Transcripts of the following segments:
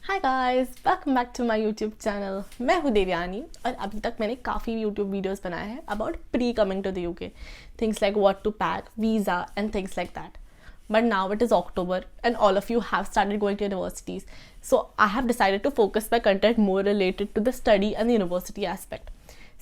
Hi guys, welcome back to my YouTube channel. मैं हूँ देवयानी और अभी तक मैंने काफ़ी यूट्यूब वीडियोस बनाए हैं about pre coming to the UK, things like what to pack, visa and things like that. But now it is October and all of you have started going to universities. So I have decided to focus my content more related to the study and the university aspect.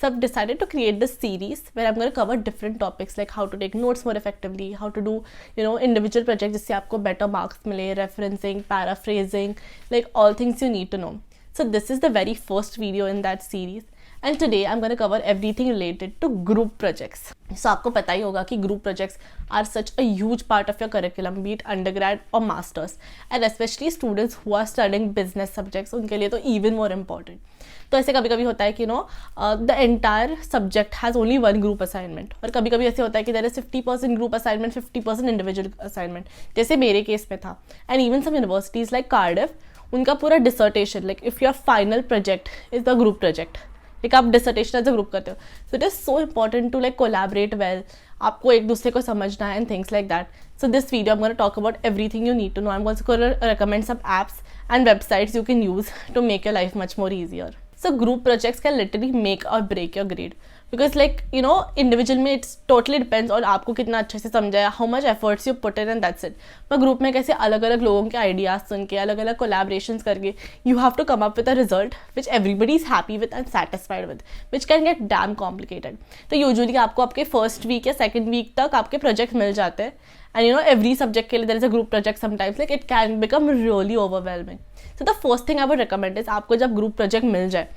So I've decided to create this series where I'm going to cover different topics like how to take notes more effectively, how to do, individual projects जिससे आपको better marks मिले, referencing, paraphrasing, like all things you need to know. So this is the very first video in that series. And today I'm going to cover everything related to group projects. So आपको पता ही होगा कि group projects are such a huge part of your curriculum, be it undergrad or masters, and especially students who are studying business subjects, उनके लिए तो even more important. तो ऐसे कभी कभी होता है कि the entire subject has only one group assignment, और कभी कभी ऐसे होता है कि there is 50% group assignment, 50% individual assignment, जैसे मेरे केस में था. And even some universities like Cardiff, उनका पूरा dissertation, like if your final project is the group project, like आप डिसर्टेशन एज अ ग्रुप करते हो. So it is so important to like collaborate well, आपको एक दूसरे को समझना है and things like that. So this video I'm going to talk about everything you need to know. I'm also going to recommend some apps and websites you can use to make your life much more easier. So group projects can literally make or break your grade, because like individual में it's totally depends on आपको कितना अच्छे से समझा है, how much efforts you put in and that's it. पर group में कैसे अलग अलग लोगों के आइडियाज सुन के, अलग अलग कोलैबोरेशंस करके you have to come up with a result which everybody is happy with and satisfied with, which can get damn complicated. तो यूजुअली आपको आपके फर्स्ट वीक या सेकेंड वीक तक आपके प्रोजेक्ट मिल जाते हैं. And every subject के लिए there is a group project sometimes, like it can become really overwhelming. So the first thing I would recommend is आपको जब group project मिल जाए,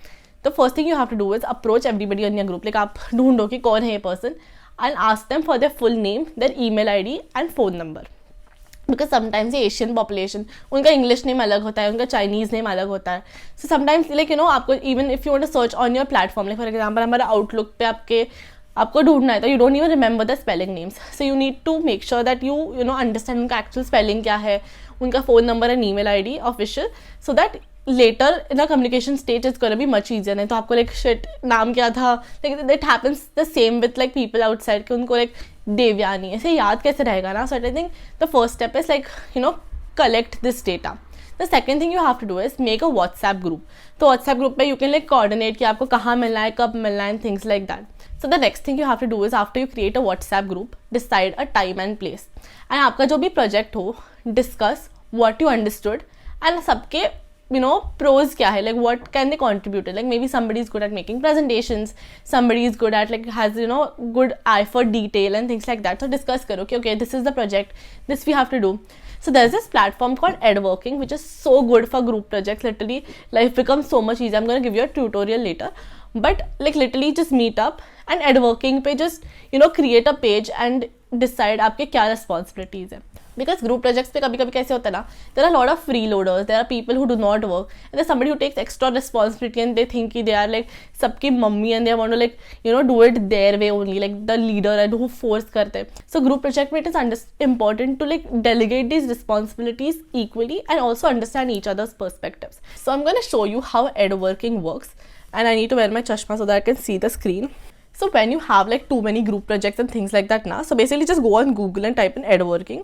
the first thing you have to do is approach everybody in your group. Like आप ढूंढो कि कौन है ये person and ask them for their full name, their email ID and phone number. Because sometimes ये Asian population, उनका English name अलग होता है, उनका चाइनीज़ नेम अलग होता है. सो समटाइम्स लाइक आपको even if you want to search on your platform, like for example हमारा आउटलुक पे आपको ढूंढना है, तो you don't even remember the spelling names. So you need to make sure that you understand उनका actual spelling क्या है, उनका phone number and email ID official, so that later in a communication stage is gonna be much easier. नहीं तो आपको like shit नाम क्या था, like that happens the same with like people outside कि उनको लाइक देवयानी ऐसे याद कैसे रहेगा ना. So I think the first step is like collect this data. The second thing you have to do is make a WhatsApp group. तो WhatsApp group पे you can like coordinate कि आपको कहाँ मिलना है, कब मिलना है, things like that. So the next thing you have to do is after you create a WhatsApp group, decide a time and place. And आपका जो भी project हो, discuss what you understood and सबके pros क्या है, like what can they contribute. Like maybe somebody is good at making presentations, somebody is good at like has good eye for detail and things like that. So discuss करो कि okay, this is the project, this we have to do. So there's this platform called Edworking which is so good for group projects. Literally life becomes so much easier. I'm going to give you a tutorial later. But like literally just meet up and Edworking पे just create a page and decide आपके क्या responsibilities है. Because group projects पे कभी कभी कैसे होता है ना, there are a lot of freeloaders, there are people who do not work and there's somebody who takes extra responsibility and they think कि they are like सबकी mummy and they want to like do it their way only, like the leader and who force करते हैं. So group project में it is important to like delegate these responsibilities equally and also understand each other's perspectives. So I'm going to show you how Edworking works. And I need to wear my chashma so that I can see the screen. So when you have like too many group projects and things like that now, so basically just go on Google and type in Edworking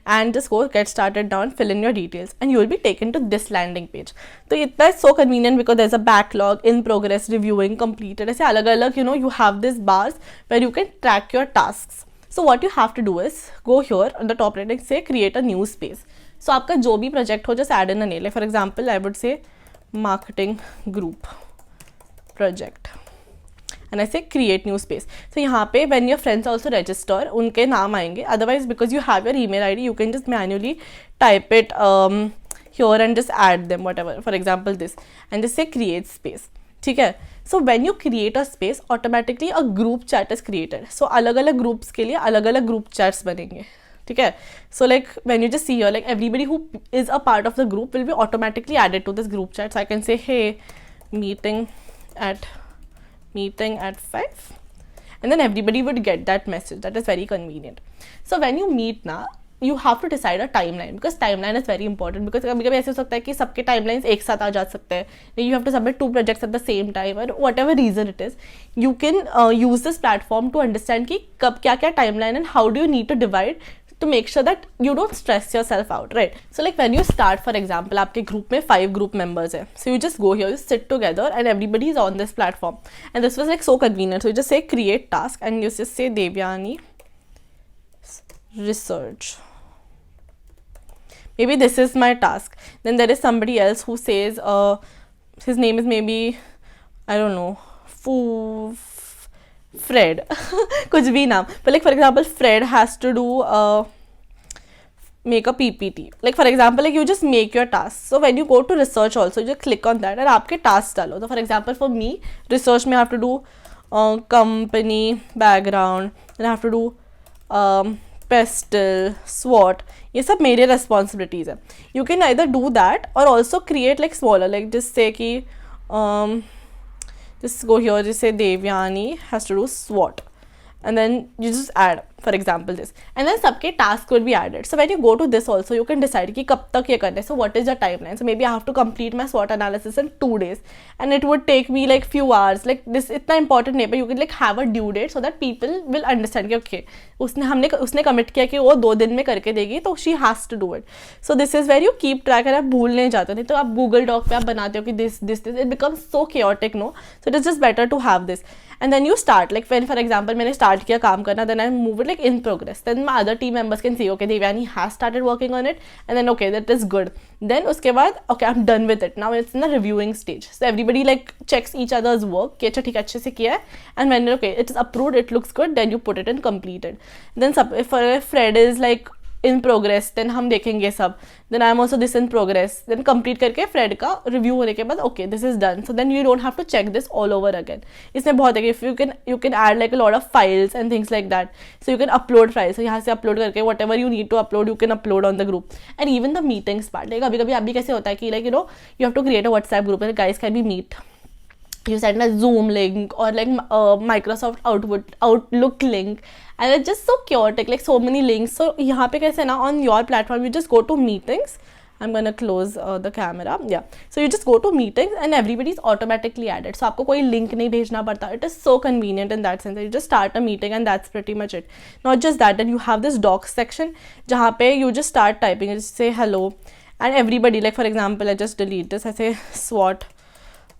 and just go get started down, fill in your details and you will be taken to this landing page. So it is so convenient because there's a backlog, in progress, reviewing, completed. ऐसे अलग अलग you have these bars where you can track your tasks. So what you have to do is go here on the top right and say create a new space. So आपका जो भी project हो just add in a name. Like for example, I would say marketing group project and I say create new space. So यहाँ पे when your friends also register उनके नाम आएंगे. Otherwise because you have your email ID you can just manually type it here and just add them whatever, for example this, and just say create space. ठीक है. So when you create a space automatically a group chat is created. So अलग अलग groups के लिए अलग अलग group chats बनेंगे. ठीक है. So like when you just see here like everybody who is a part of the group will be automatically added to this group chat. So I can say hey meeting at 5 and then everybody would get that message. That is very convenient. So when you meet now you have to decide a timeline because timeline is very important because कभी कभी ऐसे हो सकता है कि सबके timelines एक साथ आ जा सकते हैं. You have to submit 2 projects at the same time or whatever reason it is. You can use this platform to understand कि कब क्या क्या timeline and how do you need to divide to make sure that you don't stress yourself out, right? So like when you start, for example, आपके group में 5 group members है, so you just go here, you sit together and everybody is on this platform, and this was like so convenient. So you just say create task and you just say Devyani research. Maybe this is my task. Then there is somebody else who says his name is maybe, I don't know, Fred. कुछ भी नाम. But like for example, Fred has to do make a PPT. Like for example, like you just make your task. So when you go to research also, you just click on that and आपके task डालो. So for example, for me, research में I have to do company background, then I have to do pestle, SWOT. ये सब मेरे responsibilities है. You can either do that or also create like smaller, like just say कि just go here, just say Devyani has to do SWOT, and then you just add, for example, this, and then सबके task will be added. So when you go to this also, you can decide कि कब तक ये करना है. So what is your timeline? So maybe I have to complete my SWOT analysis in 2 days, and it would take me like few hours. Like this इतना important नहीं, but you can like have a due date so that people will understand कि okay, उसने commit किया कि वो 2 दिन में करके देगी, तो she has to do it. So this is where you keep track, and आप भूल नहीं जाते. नहीं तो आप Google Doc पे आप बनाते हो कि this, it becomes so chaotic, no? So it is just better to have this. And then you start, like when for example मैंने start किया काम करना, then I move it like in progress. Then my other team members can see, okay, Devyani has started working on it, and then okay, that is good. Then उसके बाद okay, I'm done with it. Now it's in the reviewing stage. So everybody like checks each other's work कि अच्छा ठीक है, अच्छे से किया है, and when okay, it is approved, it looks good, then you put it in completed. Then if Fred is like in progress, then हम देखेंगे सब. Then I am also this in progress. Then complete करके Fred का review होने के बाद okay, this is done. So then you don't have to check this all over again. इसमें बहुत है कि if you can add like a lot of files and things like that. So you can upload files. So यहाँ से upload करके whatever you need to upload, you can upload on the group. And even the meetings part. like कभी-कभी अभी कैसे होता है कि like you know you have to create a WhatsApp group and guys can be meet. You send a Zoom link or like Microsoft Outlook link, and it's just so chaotic, like so many links. So यहाँ पे कैसे ना on your platform you just go to meetings. I'm gonna close the camera. Yeah, so you just go to meetings and everybody is automatically added. So आपको कोई link नहीं भेजना पड़ता. It is so convenient in that sense. You just start a meeting and that's pretty much it. Not just that, then you have this docs section जहाँ पे you just start typing. You just say hello, and everybody, like for example, I just delete this. I say SWOT.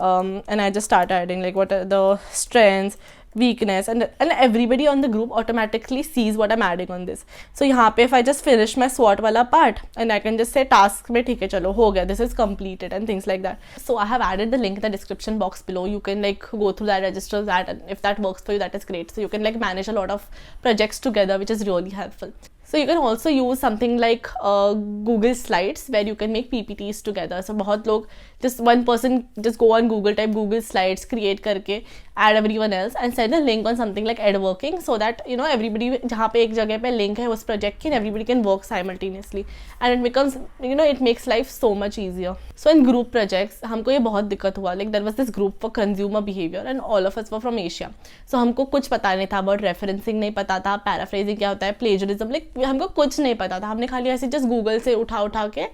And I just start adding like what are the strengths, weakness, and everybody on the group automatically sees what I'm adding on this. So यहाँ पे if I just finish my SWOT वाला part, and I can just say task में ठीक है चलो हो गया, this is completed, and things like that. So I have added the link in the description box below. You can like go through that, register that, and if that works for you, that is great. So you can like manage a lot of projects together, which is really helpful. So you can also use something like Google Slides where you can make PPTs together. So बहुत लोग just one person just go on Google, type Google Slides, create करके add everyone else and send a link on something like Edworking, so that you know everybody जहाँ पे एक जगह पे link है उस project की, and everybody can work simultaneously, and it becomes you know it makes life so much easier. So in group projects हमको ये बहुत दिक्कत हुआ. Like there was this group for consumer behavior and all of us were from Asia. So हमको कुछ पता नहीं था about referencing, नहीं पता था paraphrasing क्या होता है, plagiarism, like हमको कुछ नहीं पता था. हमने खाली ऐसे just Google से उठा के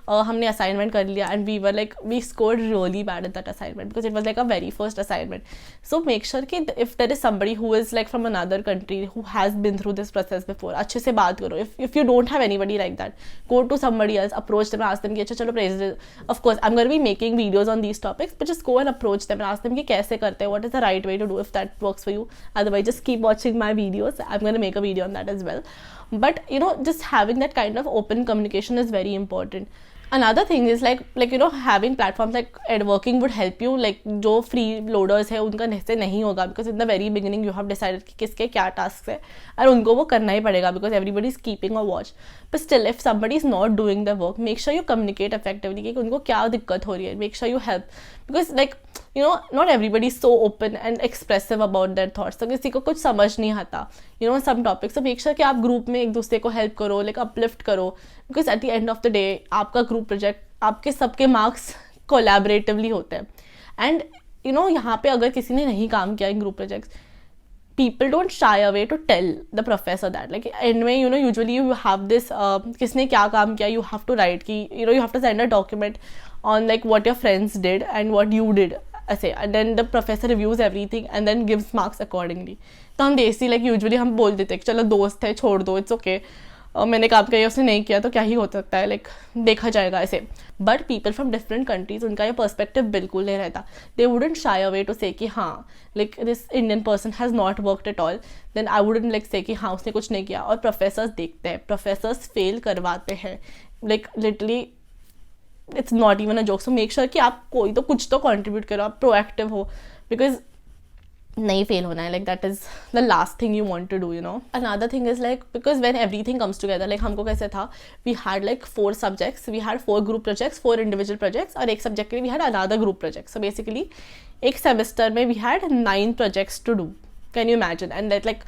हमने असाइनमेंट कर लिया, and we were like we scored really bad in that assignment because it was like a very first assignment. So make sure कि if there is somebody who is like from another country who has been through this process before, अच्छे से बात करो. If you don't have anybody like that, go to somebody else, approach them, ask them कि अच्छा चलो प्रेज. Of course I am going to be making videos on these topics, but just go and approach them and ask them कि कैसे करते हैं, what is the right way to do, if that works for you. Otherwise just keep watching my videos. I'm going to make a video on that as well. But you know, just having that kind of open communication is very important. Another thing is like you know having platforms like Edworking would help you. Like जो free loaders है उनका ऐसे नहीं होगा, because in the very beginning you have decided कि किसके क्या tasks है और उनको वो करना ही पड़ेगा because everybody is keeping a watch. But still if somebody is not doing the work, make sure you communicate effectively कि उनको क्या दिक्कत हो रही है. Make sure you help, because like you know not everybody is so open and expressive about their thoughts. तो किसी को कुछ समझ नहीं आता you know some topics. So make sure कि आप ग्रुप में एक दूसरे को हेल्प करो, like uplift करो, because at the end of the day आपका ग्रुप प्रोजेक्ट, आपके सबके मार्क्स कोलैबोरेटिवली होते हैं. एंड यू नो यहाँ पे अगर किसी ने नहीं काम किया in group projects, people don't shy away to tell the professor that. Like anyway, you know, usually you have this किसने क्या काम किया, you have to write कि you know you have to send a document on like what your friends did and what you did ऐसे, and then the professor reviews everything and then gives marks accordingly. तो हम देसी like usually हम बोल देते हैं कि चलो दोस्त है छोड़ दो, it's okay. और मैंने काम किया उसने नहीं किया तो क्या ही हो सकता है, लाइक देखा जाएगा ऐसे. But people from different countries, उनका ये पर्सपेक्टिव बिल्कुल नहीं रहता. They wouldn't shy away to say कि हाँ like this Indian person has not worked at all, then I wouldn't like say कि हाँ उसने कुछ नहीं किया. और प्रोफेसर्स देखते हैं, प्रोफेसर्स फेल करवाते हैं, like literally it's not even a joke. So make sure कि आप कोई तो कुछ तो कॉन्ट्रीब्यूट करो, आप प्रोएक्टिव हो, बिकॉज नहीं फेल होना है. Like that is the last thing you want to do, you know. Another thing is like because when everything comes together, like हमको कैसे था, we had like 4 subjects, we had 4 group projects, 4 individual projects, और एक subject के लिए we had another group project. So basically एक semester में we had 9 projects to do. Can you imagine? And that like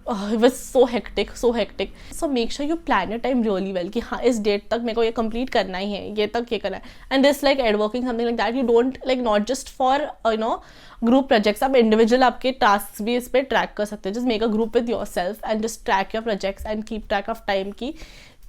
it was so hectic, so hectic. So make sure you plan your time really well कि हाँ इस date तक मेरे को ये complete करना ही है, ये तक ये करना है. And this like ad working something like that, you don't like not just for you know group projects, आप इंडिविजुअल आपके टास्क भी इस पर ट्रैक कर सकते हैं. Just make a group with yourself and just track your projects and keep track of time की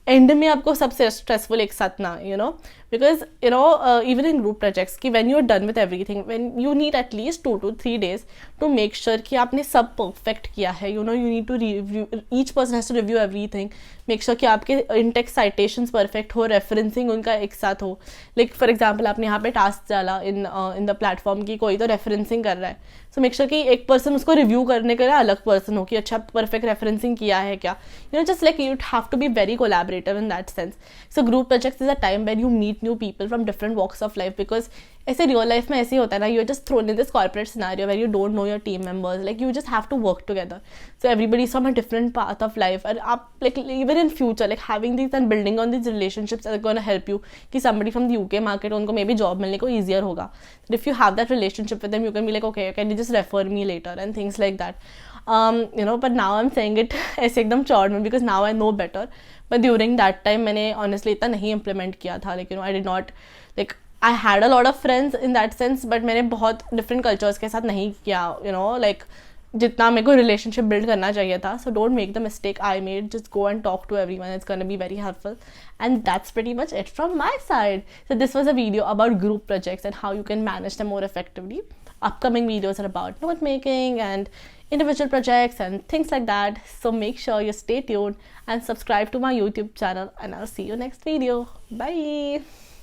end में आपको सबसे स्ट्रेसफुल एक साथ ना, you know. Because you know even in group projects की when you are done with everything, when you need at least 2 to 3 days to make sure कि आपने सब परफेक्ट किया है. You know you need to review, each person has to review everything, make sure कि आपके in text citations perfect हो, referencing उनका एक साथ हो. लाइक फॉर एग्जाम्पल आपने यहाँ पे टास्क डाला इन द प्लेटफॉर्म की, कोई तो रेफरेंसिंग कर रहा है, सो मेक श्योर कि एक पर्सन उसको रिव्यू करने के लिए अलग पर्सन हो कि अच्छा परफेक्ट रेफरेंसिंग किया है क्या. You know just like you have to be very collaborative in that sense. So group projects is a time when you meet new people from different walks of life. Because ऐसे real life में ऐसे ही होता है ना, you just thrown in this corporate scenario where you don't know your team members, like you just have to work together. So everybody is from a different path of life, और आप like even in future like having this and building on this relationships are gonna help you कि somebody from the UK market उनको may be job मिलने को easier होगा. If you have that relationship with them, you can be like okay can you just refer me letter and things like that. You know, but now I'm saying it ऐसे एकदम चौड़ में because now I know better. But during that time मैंने honestly इतना नहीं implement किया था. Like you know, I did not like I had a lot of friends in that sense, but मैंने बहुत different cultures के साथ नहीं किया. You know, like जितना मेरे को relationship build करना चाहिए था. So don't make the mistake I made. Just go and talk to everyone. It's gonna be very helpful. And that's pretty much it from my side. So this was a video about group projects and how you can manage them more effectively. Upcoming videos are about note making and individual projects and things like that. So make sure you stay tuned and subscribe to my YouTube channel, and I'll see you next video. Bye.